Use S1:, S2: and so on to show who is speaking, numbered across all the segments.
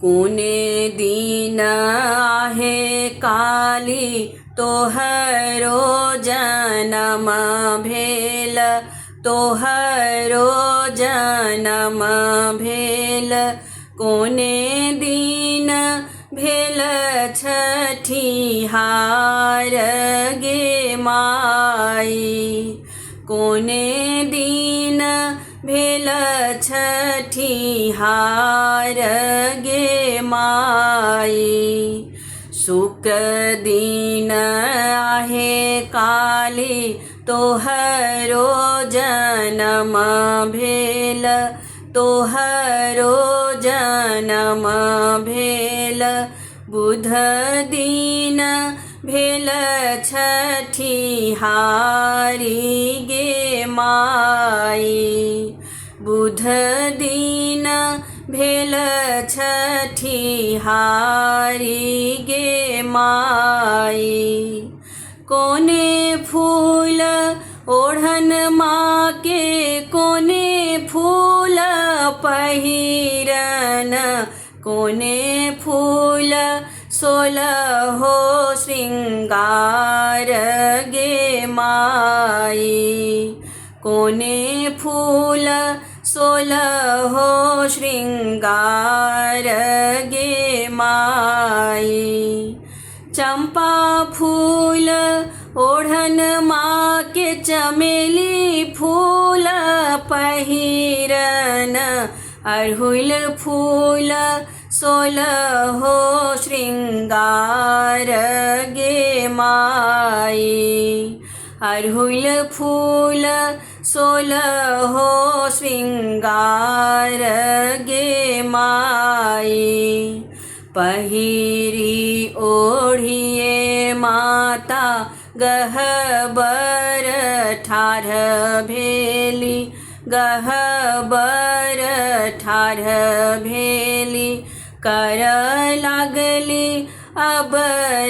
S1: कोने दीन आहे काली तोहरो जन्म भेल, तोहरो जन्म भेल। कोने दीन भेल छठिहार गे माई, कोने दीन भेल छठिहार गे माई। शुक दीन आहे काली तोहरो जन्म भेल, तोहरो जन्म भेल। बुध दीन भेल छठिहारी गे माई, बुध दीन भेल छठिहारी गे माई। कोने फूल ओढ़न माँ के, कोने फूल पहिरन, कोने फूल सोलहो श्रृंगार गे माई, कोने फूल सोलहो श्रृंगार गे माई। चंपा फूल ओढ़न माँ के, चमेली फूल पहिरन, अड़हुल फूल सोलहो श्रृंगार गे माई, अड़हुल फूल सोलहो श्रृंगार गे माई। पहिरी ओढ़िए माता गहबर ठाढ़ भेली, गहबर ठाढ़ भेली। कर लागली अब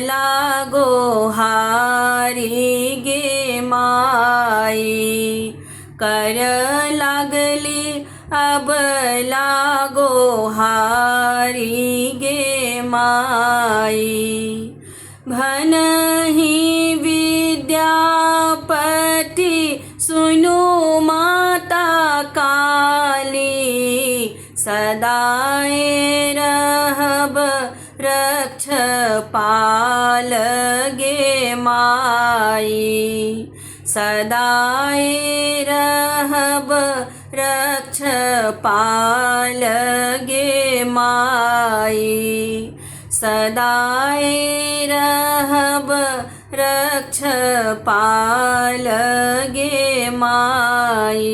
S1: लागो हारी गे माई, कर लागली अब लागो हारी गे माई। भनहि विद्यापति सुनु माता काली, सदाए रहब रक्षपाल गे माई, सदाए रहब रक्षपाल गे माई, सदाए रहब रक्षपाल गे माई।